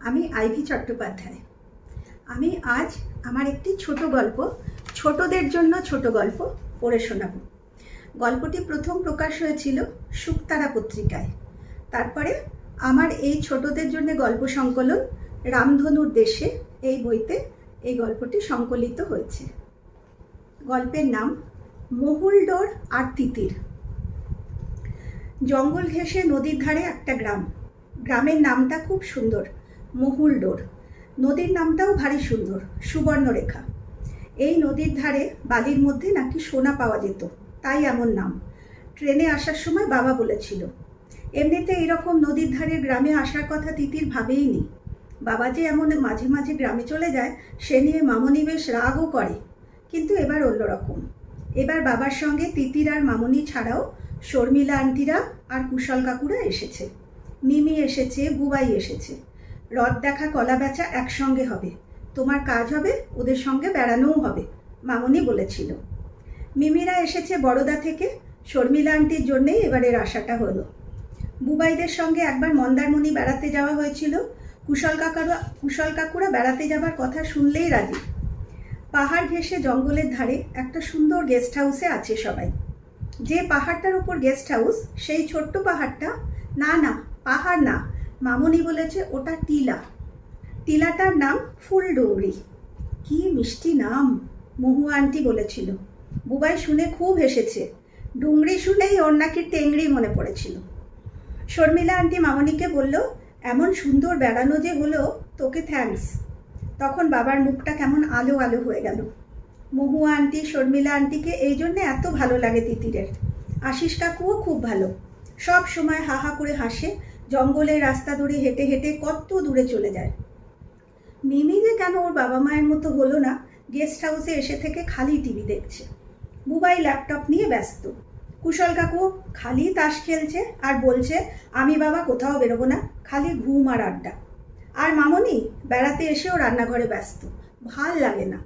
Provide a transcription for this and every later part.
আমি আইভি চট্টোপাধ্যায়। আমি আজ আমার একটি ছোট গল্প, ছোটদের জন্য ছোট গল্প পড়ে শোনাব। গল্পটি প্রথম প্রকাশ হয়েছিল শুকতারা পত্রিকায়। তারপরে আমার এই ছোটদের জন্য গল্প সংকলন রামধনুর দেশে এই বইতে এই গল্পটি সংকলিত হয়েছে। গল্পের নাম মহুলডোর আর তিতির। জঙ্গল ঘেঁষে নদীর ধারে একটা গ্রাম। গ্রামের নামটা খুব সুন্দর, মহুলডোর। নদীর নামটাও ভারী সুন্দর, সুবর্ণরেখা। এই নদীর ধারে বালির মধ্যে নাকি সোনা পাওয়া যেত, তাই এমন নাম। ট্রেনে আসার সময় বাবা বলেছিল। এমনিতে এরকম নদীর ধারে গ্রামে আসার কথা তিতির ভাবেইনি। বাবা যে এমন মাঝে মাঝে গ্রামে চলে যায় সে নিয়ে মামনি বেশ রাগও করে, কিন্তু এবার অন্যরকম। এবার বাবার সঙ্গে তিতির আর মামনি ছাড়াও শর্মিলা আন্টিরা আর কুশল কাকুরা এসেছে। মিমি এসেছে, বুবাই এসেছে। রথ দেখা, কলা বেচা একসঙ্গে হবে। তোমার কাজ হবে, ওদের সঙ্গে বেড়ানোও হবে, মামনি বলেছিল। মিমিরা এসেছে বড়দা থেকে। শর্মিলা আন্টির জন্যেই এবারের আশাটা হলো। বুবাইদের সঙ্গে একবার মন্দারমণি বেড়াতে যাওয়া হয়েছিল। কুশল কাকুরা বেড়াতে যাবার কথা শুনলেই রাজি। পাহাড় ঘেঁষে জঙ্গলের ধারে একটা সুন্দর গেস্ট হাউসে আছে সবাই। যে পাহাড়টার উপর গেস্ট হাউস, সেই ছোট্ট পাহাড়টা, না পাহাড় না, মামনি বলেছে ওটা টিলা। টিলাটার নাম ফুলডুংরি। কি মিষ্টি নাম, মহু আন্টি বলেছিল। বুবাই শুনে খুব হেসেছে। ডুংরি শুনেই ওর নাকি টেংরি মনে পড়েছিল। শর্মিলা আন্টি মামনিকে বলল, এমন সুন্দর বেড়ানো যে হলো, তোকে থ্যাঙ্কস। তখন বাবার মুখটা কেমন আলো আলো হয়ে গেল। মহু আন্টি, শর্মিলা আন্টিকে এই জন্যে এত ভালো লাগে তিতিরের। আশিস কাকুও খুব ভালো, সব সময় হা হা করে হাসে। জঙ্গলের রাস্তা ধরে হেঁটে হেঁটে কত দূরে চলে যায়। মিমি যে কেন ওর বাবা মায়ের মতো হলো না, গেস্ট হাউসে এসে থেকে খালি টিভি দেখছে। বুবাই ল্যাপটপ নিয়ে ব্যস্ত। কুশল কাকু খালি তাস খেলছে আর বলছে, আমি বাবা কোথাও বেরোবো না, খালি ঘুম আর আড্ডা। আর মামনি বেড়াতে এসেও রান্নাঘরে ব্যস্ত, ভাল লাগে না।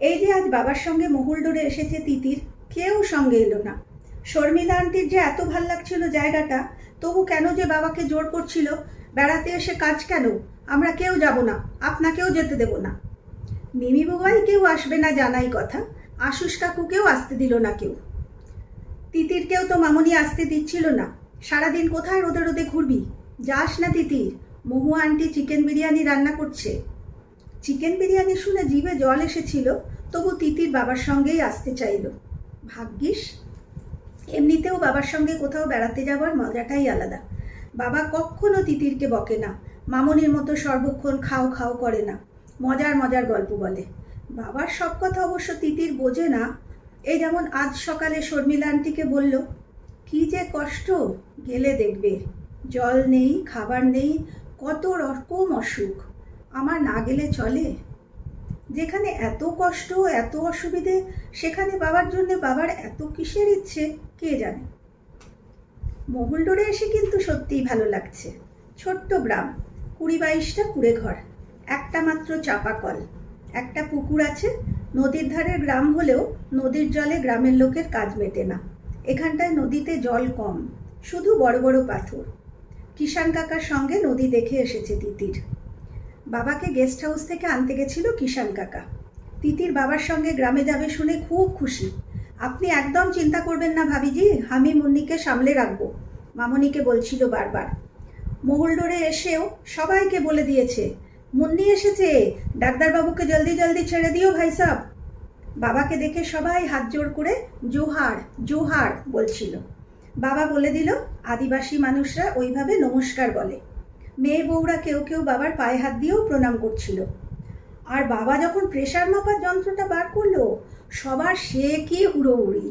এই যে আজ বাবার সঙ্গে মহুলডোরে এসেছে তিতির, কেউ সঙ্গে এলো না। শর্মিলা আন্টির যে এত ভাল লাগছিল জায়গাটা, তবু কেন যে বাবাকে জোর করছিল, বেড়াতে এসে কাজ কেন, আমরা কেউ যাব না, আপনাকেও যেতে দেব না। মিমি বুবাই কেউ আসবে না জানাই কথা, আশুষ কাকুকেও আসতে দিল না কেউ। তিতিরকেও তো মামনি আসতে দিচ্ছিল না। সারাদিন কোথায় রোদে রোদে ঘুরবি, যাস না তিতির, মহু আন্টি চিকেন বিরিয়ানি রান্না করছে। চিকেন বিরিয়ানি শুনে জিভে জল এসেছিল, তবু তিতির বাবার সঙ্গেই আসতে চাইল। ভাগ্যিস। এমনিতেও বাবার সঙ্গে কোথাও বেড়াতে যাওয়ার মজাটাই আলাদা। বাবা কখনো তিতিরকে বকে না, মামনির মতো সর্বক্ষণ খাও খাও করে না, মজার মজার গল্প বলে। বাবার সব কথা অবশ্য তিতির বোঝে না। এই যেমন আজ সকালে শর্মিলা আন্টিকে বলল, কি যে কষ্ট, গেলে দেখবে, জল নেই, খাবার নেই, কত রকম অসুখ, আমার না গেলে চলে। যেখানে এত কষ্ট, এত অসুবিধে, সেখানে বাবার জন্য বাবার এত কিসের ইচ্ছে কে জানে। মহুলডোরে এসে কিন্তু সত্যিই ভালো লাগছে। ছোট্ট গ্রাম, 20-22টা কুড়ে ঘর, একটা মাত্র চাপা কল, একটা পুকুর আছে। নদীর ধারের গ্রাম হলেও নদীর জলে গ্রামের লোকের কাজ মেটে না। এখানটায় নদীতে জল কম, শুধু বড় বড় পাথর। কিষান কাকার সঙ্গে নদী দেখে এসেছে তিতির। বাবাকে গেস্ট হাউস থেকে আনতে গেছিল কিষান কাকা। তিতির বাবার সঙ্গে গ্রামে যাবে শুনে খুব খুশি। আপনি একদম চিন্তা করবেন না ভাবিজি, আমি মুন্নিকে সামলে রাখবো, মামনিকে বলছিল বারবার। মহুলডোরে এসেও সবাইকে বলে দিয়েছে, মুন্নি এসেছে, ডাক্তারবাবুকে জলদি জলদি ছেড়ে দিও ভাই সাব। বাবাকে দেখে সবাই হাত জোড় করে জোহার জোহার বলছিল। বাবা বলে দিল, আদিবাসী মানুষরা ওইভাবে নমস্কার বলে। মেয়ে বউরা কেউ কেউ বাবার পায়ে হাত দিয়েও প্রণাম করছিল। আর বাবা যখন প্রেশার মাপার যন্ত্রটা বার করলো, সবার সে কি হুড়োহুড়ি।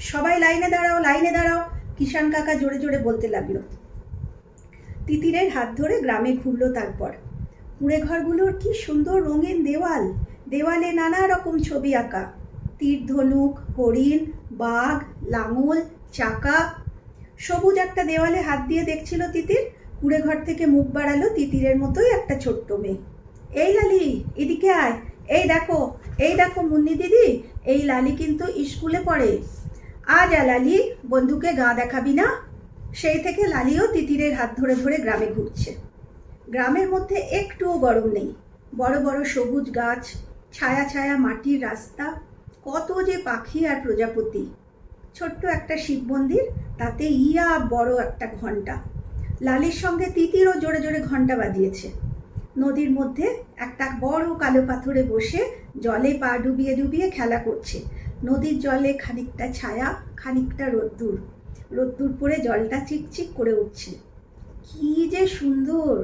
সবাই লাইনে দাঁড়াও, লাইনে দাঁড়াও, কিষান কাকা জোরে জোরে বলতে লাগলো। তিতিরের হাত ধরে গ্রামে ঘুরলো। তারপর কুঁড়ে ঘরগুলোর কি সুন্দর রঙিন দেওয়াল, দেওয়ালে নানা রকম ছবি আঁকা, তীর ধনুক, হরিণ, বাঘ, লাঙল, চাকা। সবুজ একটা দেওয়ালে হাত দিয়ে দেখছিল তিতির। কুঁড়ে ঘর থেকে মুখ বাড়ালো তিতিরের মতোই একটা ছোট্ট মেয়ে। এই লালি, এদিকে আয়, এই দেখো মুন্নি দিদি, এই লালি কিন্তু স্কুলে পড়ে। আজ লালি, বন্ধুকে গা দেখাবি না? সেই থেকে লালিও তিতিরের হাত ধরে ধরে গ্রামে ঘুরছে। গ্রামের মধ্যে একটুও গরম নেই। বড় বড় সবুজ গাছ, ছায়া ছায়া মাটির রাস্তা, কত যে পাখি আর প্রজাপতি। ছোট্ট একটা শিব মন্দির, তাতে ইয়া বড় একটা ঘন্টা। লালির সঙ্গে তিতিরও জোরে জোরে ঘন্টা বাজিয়েছে। নদীর মধ্যে একটা বড় কালো পাথরে বসে জলে পা ডুবিয়ে ডুবিয়ে খেলা করছে। নদীর জলে খানিকটা ছায়া, খানিকটা রোদ্দুর। রোদ্দুর পরে জলটা চিকচিক করে উঠছে। কি যে সুন্দর!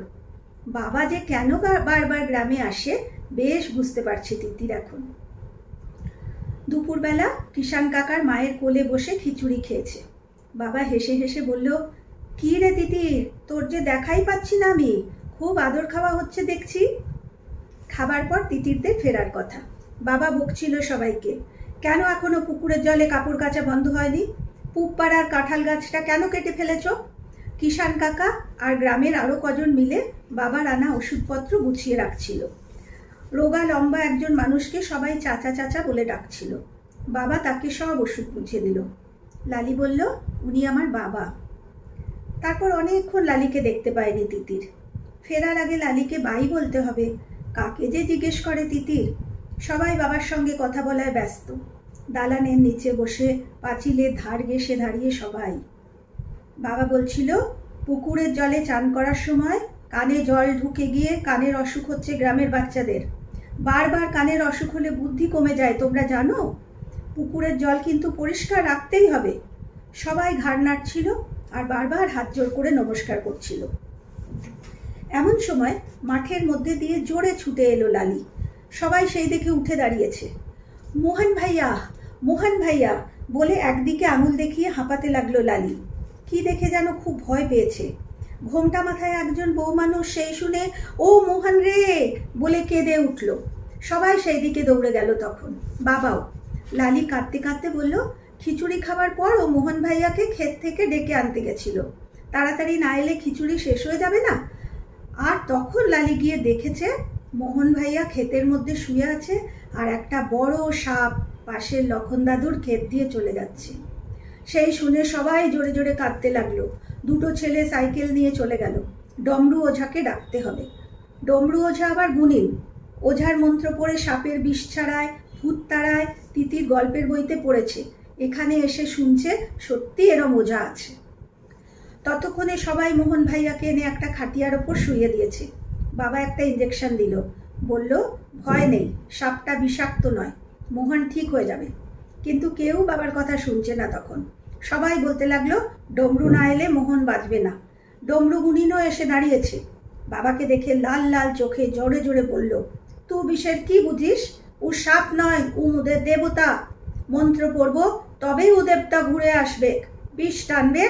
বাবা যে কেন বারবার গ্রামে আসে বেশ বুঝতে পারছে তিতির এখন। দুপুরবেলা কিষান কাকার মায়ের কোলে বসে খিচুড়ি খেয়েছে। বাবা হেসে হেসে বলল, কি রে তিতির, তোর যে দেখাই পাচ্ছি না আমি, খুব আদর খাওয়া হচ্ছে দেখছি। খাবার পর তিতিরদের ফেরার কথা। বাবা বকছিল সবাইকে, কেন এখনো পুকুরের জলে কাপড় কাচা বন্ধ হয়নি? পুবপাড়ার কাঁঠাল গাছটা কেন কেটে ফেলেছ? কিষান কাকা আর গ্রামের আরও কজন মিলে বাবার আনা ওষুধপত্র গুছিয়ে রাখছিল। রোগা লম্বা একজন মানুষকে সবাই চাচা চাচা বলে ডাকছিল। বাবা তাকে সব ওষুধ বুঝিয়ে দিল। লালি বলল, উনি আমার বাবা। তারপর অনেকক্ষণ লালিকে দেখতে পায়নি তিতির। ফেরার আগে লালিকে বাই বলতে হবে, কাকে যে জিজ্ঞেস করে তিতির। সবাই বাবার সঙ্গে কথা বলায় ব্যস্ত। দালানের নিচে বসে পাঁচিলের ধার ঘেঁষে দাঁড়িয়ে সবাই। বাবা বলছিল, পুকুরের জলে চান করার সময় কানে জল ঢুকে গিয়ে কানের অসুখ হচ্ছে গ্রামের বাচ্চাদের। বারবার কানের অসুখ হলে বুদ্ধি কমে যায়, তোমরা জানো? পুকুরের জল কিন্তু পরিষ্কার রাখতেই হবে। সবাই ঘাড় নাড়ছিল আর বারবার হাত জোর করে নমস্কার করছিল। এমন সময় মাঠের মধ্যে দিয়ে জোরে ছুটে এলো লালি। সবাই সেই দেখে উঠে দাঁড়িয়েছে। মোহন ভাইয়া, মোহন ভাইয়া বলে একদিকে আঙুল দেখিয়ে হাঁপাতে লাগলো লালি। কি দেখে যেন খুব ভয় পেয়েছে। ঘোমটা মাথায় একজন বউ মানুষ সেই শুনে, ও মোহন রে বলে কেঁদে উঠল। সবাই সেই দিকে দৌড়ে গেল তখন, বাবাও। লালি কাঁদতে কাঁদতে বলল, খিচুড়ি খাবার পর ও মোহন ভাইয়াকে ক্ষেত থেকে ডেকে আনতে গেছিল, তাড়াতাড়ি না এলে খিচুড়ি শেষ হয়ে যাবে না। আর তখন লালি গিয়ে দেখেছে মোহন ভাইয়া ক্ষেতের মধ্যে শুয়ে আছে আর একটা বড় সাপ পাশের লক্ষণ দাদুর ক্ষেত দিয়ে চলে যাচ্ছে। সেই শুনে সবাই জোরে জোরে কাঁদতে লাগলো। দুটো ছেলে সাইকেল নিয়ে চলে গেল। ডমরু ওঝাকে ডাকতে হবে। ডমরু ওঝা আবার গুণিন। ওঝার মন্ত্র পড়ে সাপের বিষ ছাড়ায়, ভূত তাড়ায় তিতির গল্পের বইতে পড়েছে। এখানে এসে শুনছে সত্যি এরম ওঝা আছে। ততক্ষণে সবাই মোহন ভাইয়াকে এনে একটা খাটিয়ার ওপর শুইয়ে দিয়েছে। বাবা একটা ইঞ্জেকশন দিল, বলল, ভয় নেই, সাপটা বিষাক্ত নয়, মোহন ঠিক হয়ে যাবে। কিন্তু কেউ বাবার কথা শুনছে না তখন। সবাই বলতে লাগলো, ডমরু না এলে মোহন বাঁচবে না। ডমরু গুনিনও এসে দাঁড়িয়েছে। বাবাকে দেখে লাল লাল চোখে জোরে জোরে বলল, তুই বিষের কি বুঝিস? ও সাপ নয়, ও ওদের দেবতা। মন্ত্র পড়ব তবেই ও দেবতা ঘুরে আসবে, বিষ টানবে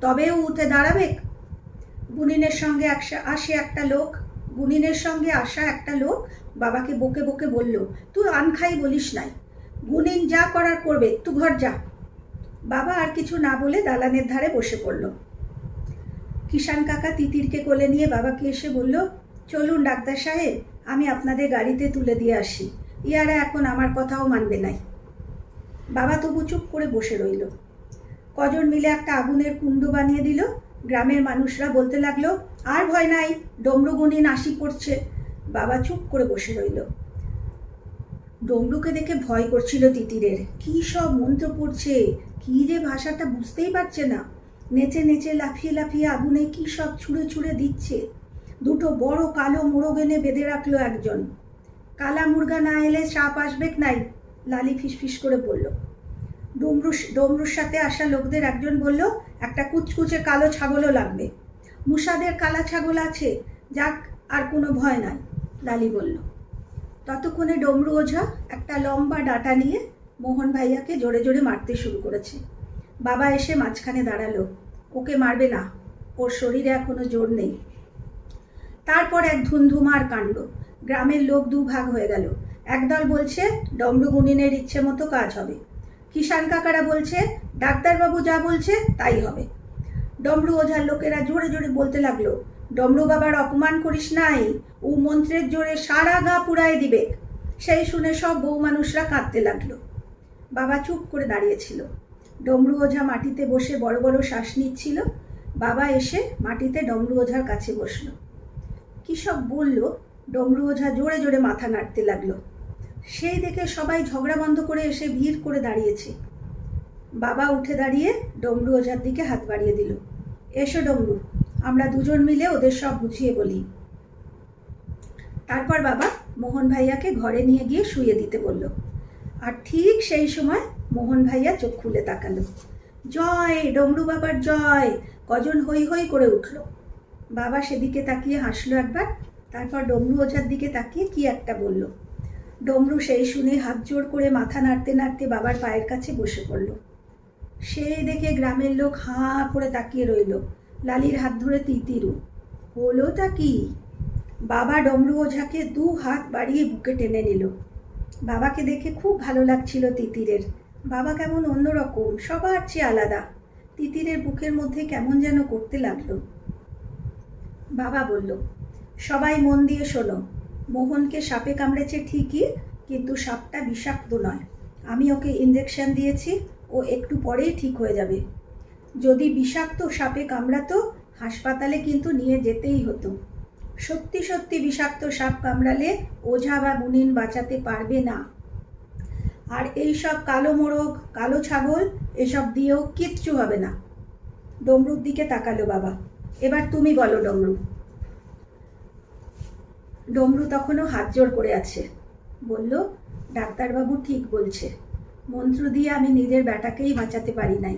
তবেও উঠে দাঁড়াবে। গুনিনের সঙ্গে আসা একটা লোক বাবাকে বকে বকে বলল, তুই আনখাই বলিস নাই, গুনিন যা করার করবে, তুই ঘর যা। বাবা আর কিছু না বলে দালানের ধারে বসে পড়ল। কিষান কাকা তিতিরকে কোলে নিয়ে বাবাকে এসে বলল, চলুন ডাক্তার সাহেব, আমি আপনাদের গাড়িতে তুলে দিয়ে আসি, ইয়ারা এখন আমার কথাও মানবে নাই। বাবা তবু চুপ করে বসে রইল। কজন মিলে একটা আগুনের কুণ্ড বানিয়ে দিল। গ্রামের মানুষরা বলতে লাগলো, আর ভয় নাই, ডমরু গুনিন আসি পড়ছে। বাবা চুপ করে বসে রইল। ডমরুকে দেখে ভয় করছিল তিতিরের। কি সব মন্ত্র পড়ছে, কি যে ভাষাটা বুঝতেই পারছে না। নেচে নেচে লাফিয়ে লাফিয়ে আগুনে কি সব ছুঁড়ে ছুঁড়ে দিচ্ছে। দুটো বড় কালো মোরগ এনে বেঁধে রাখলো একজন। কালা মুরগা না এলে সাপ আসবে নাই, লালি ফিসফিস করে বলল। ডমরুর সাথে আসা লোকদের একজন বলল, একটা কুচকুচে কালো ছাগলও লাগবে। মুসাদের কালা ছাগল আছে, যাক, আর কোনো ভয় নাই, লালি বলল। ততক্ষণে ডমরু ওঝা একটা লম্বা ডাঁটা নিয়ে মোহন ভাইয়াকে জোরে জোরে মারতে শুরু করেছে। বাবা এসে মাঝখানে দাঁড়ালো। ওকে মারবে না, ওর শরীরে এখনো জোর নেই। তারপর এক ধুমধুমার কাণ্ড। গ্রামের লোক দুভাগ হয়ে গেল। একদল বলছে ডমরু গুনিনের ইচ্ছে মতো কাজ হবে। কিষান কাকারা বলছে ডাক্তারবাবু যা বলছে তাই হবে। ডমরু ওঝার লোকেরা জোরে জোরে বলতে লাগলো, ডমরু বাবার অপমান করিস নাই, ও মন্ত্রের জোরে সারা গা পুড়ায় দিবে। সেই শুনে সব বউ মানুষরা কাঁদতে লাগলো। বাবা চুপ করে দাঁড়িয়েছিল। ডমরু ওঝা মাটিতে বসে বড় বড় শ্বাস নিচ্ছিল। বাবা এসে মাটিতে ডমরু ওঝার কাছে বসল। কী সব বলল, ডমরু ওঝা জোরে জোরে মাথা নাড়তে লাগলো। সেই দেখে সবাই ঝগড়া বন্ধ করে এসে ভিড় করে দাঁড়িয়েছে। বাবা উঠে দাঁড়িয়ে ডমরু ওঝার দিকে হাত বাড়িয়ে দিল। এসো ডমরু, আমরা দুজন মিলে ওদের সব বুঝিয়ে বলি। তারপর বাবা মোহন ভাইয়াকে ঘরে নিয়ে গিয়ে শুয়ে দিতে বলল। আর ঠিক সেই সময় মোহন ভাইয়া চোখ খুলে তাকালো। জয়, ডমরু বাবার জয়! কজন হই হই করে উঠল। বাবা সেদিকে তাকিয়ে হাসলো একবার, তারপর ডমরু ওঝার দিকে তাকিয়ে কি একটা বলল। ডমরু সেই শুনে হাত জোড় করে মাথা নাড়তে নাড়তে বাবার পায়ের কাছে বসে পড়ল। সেই দেখে গ্রামের লোক হাঁ করে তাকিয়ে রইল। লালির হাত ধরে তিতিরও। হলোটা কি? বাবা ডমরু ওঝাকে 2 হাত বাড়িয়ে বুকে টেনে নিল। বাবাকে দেখে খুব ভালো লাগছিল তিতিরের। বাবা কেমন অন্যরকম, সবার চেয়ে আলাদা। তিতিরের বুকের মধ্যে কেমন যেন করতে লাগলো। বাবা বলল, সবাই মন দিয়ে শোনো, মোহনকে সাপে কামড়েছে ঠিকই, কিন্তু সাপটা বিষাক্ত নয়। আমি ওকে ইঞ্জেকশন দিয়েছি, ও একটু পরেই ঠিক হয়ে যাবে। যদি বিষাক্ত সাপে কামড়াতো হাসপাতালে কিন্তু নিয়ে যেতেই হতো। সত্যি সত্যি বিষাক্ত সাপ কামড়ালে ওঝা বা গুনিন বাঁচাতে পারবে না। আর এই সব কালো মোরগ, কালো ছাগল এসব দিয়েও কিচ্ছু হবে না। ডমরুর দিকে তাকালো বাবা। এবার তুমি বলো ডমরু। ডমরু তখনও হাত জোড় করে আছে। বলল, ডাক্তারবাবু ঠিক বলছে। মন্ত্র দিয়ে আমি নিজের বেটাকেই বাঁচাতে পারি নাই।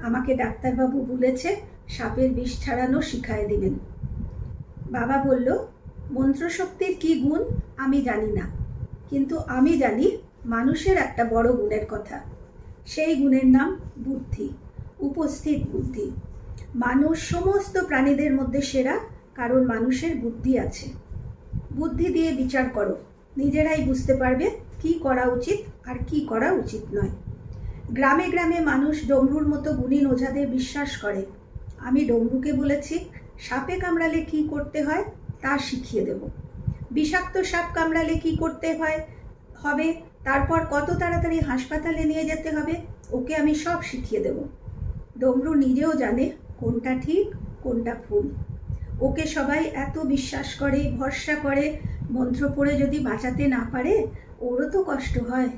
আমাকে ডাক্তারবাবু বলেছে সাপের বিষ ছাড়ানো শিখায় দিবেন। বাবা বলল, মন্ত্রশক্তির কি গুণ আমি জানি না, কিন্তু আমি জানি মানুষের একটা বড় গুণের কথা। সেই গুণের নাম বুদ্ধি, উপস্থিত বুদ্ধি। মানুষ সমস্ত প্রাণীদের মধ্যে সেরা, কারণ মানুষের বুদ্ধি আছে। বুদ্ধি দিয়ে বিচার করো, নিজেরাই বুঝতে পারবে কি করা উচিত আর কি করা উচিত নয়। গ্রামে গ্রামে মানুষ ডমরুর মতো গুণিন ওঝাদের বিশ্বাস করে। আমি ডমরুকে বলেছি সাপে কামড়ালে কি করতে হয় তা শিখিয়ে দেব। বিষাক্ত সাপ কামড়ালে কি করতে হবে, তারপর কত তাড়াতাড়ি হাসপাতালে নিয়ে যেতে হবে, ওকে আমি সব শিখিয়ে দেব। ডমরু নিজেও জানে কোনটা ঠিক কোনটা ভুল। ওকে সবাই এত বিশ্বাস করে, ভরসা করে, মন্ত্র পড়ে যদি বাঁচাতে না পারে ওরও তো কষ্ট হয়।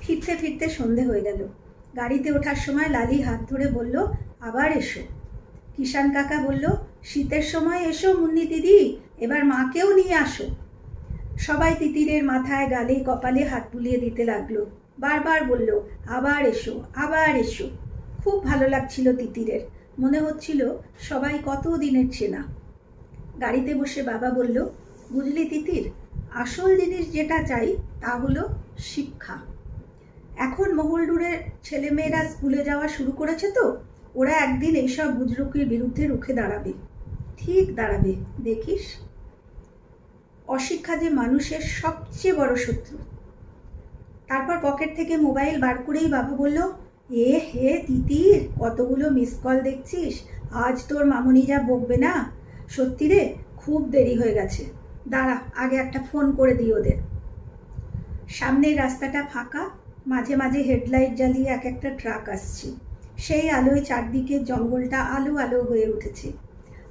ফিরতে ফিরতে সন্ধে হয়ে গেল। গাড়িতে ওঠার সময় লালি হাত ধরে বলল, আবার এসো। কিষান কাকা বলল, শীতের সময় এসো মুন্নি দিদি, এবার মাকেও নিয়ে আসো। সবাই তিতিরের মাথায়, গালে, কপালে হাত বুলিয়ে দিতে লাগলো। বারবার বলল, আবার এসো, আবার এসো। খুব ভালো লাগছিল তিতিরের। মনে হচ্ছিল সবাই কত দিনের চেনা। গাড়িতে বসে বাবা বলল, বুঝলি তিতির, আসল জিনিস যেটা চাই তা হলো শিক্ষা। এখন মহলডুরের ছেলেমেয়েরা স্কুলে যাওয়া শুরু করেছে তো, ওরা একদিন এইসব বুজরুকির বিরুদ্ধে রুখে দাঁড়াবে। ঠিক দাঁড়াবে, দেখিস। অশিক্ষা যে মানুষের সবচেয়ে বড় শত্রু। তারপর পকেট থেকে মোবাইল বার করেই বাবা বলল, এ হে তিতির, কতগুলো মিস কল দেখছিস, আজ তোর মামুনি যা বকবে না। সত্যি রে, খুব দেরি হয়ে গেছে, দাঁড়া আগে একটা ফোন করে দিই ওদের। সামনের রাস্তাটা ফাঁকা, মাঝে মাঝে হেডলাইট জ্বালিয়ে এক একটা ট্রাক আসছে। সেই আলোয় চারদিকে জঙ্গলটা আলো আলো হয়ে উঠেছে।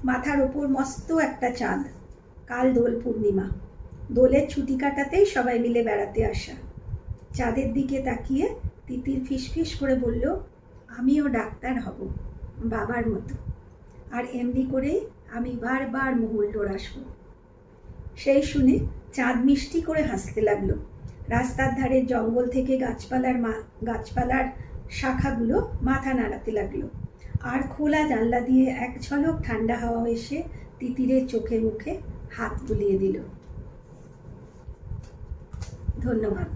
মাথার ওপর মস্ত একটা চাঁদ। কাল দোল পূর্ণিমা, দোলের ছুটি কাটাতেই সবাই মিলে বেড়াতে আসা। চাঁদের দিকে তাকিয়ে তিতির ফিসফিস করে বলল, আমিও ডাক্তার হব বাবার মতো, আর এমনি করে আমি বারবার মহলডোর আসবো। সেই শুনে চাঁদ মিষ্টি করে হাসতে লাগলো। রাস্তার ধারে জঙ্গল থেকে গাছপালার শাখাগুলো মাথা নাড়াতে লাগলো। আর খোলা জানলা দিয়ে এক ঝলক ঠান্ডা হাওয়া এসে তিতিরের চোখে মুখে হাত বুলিয়ে দিল। ধন্যবাদ।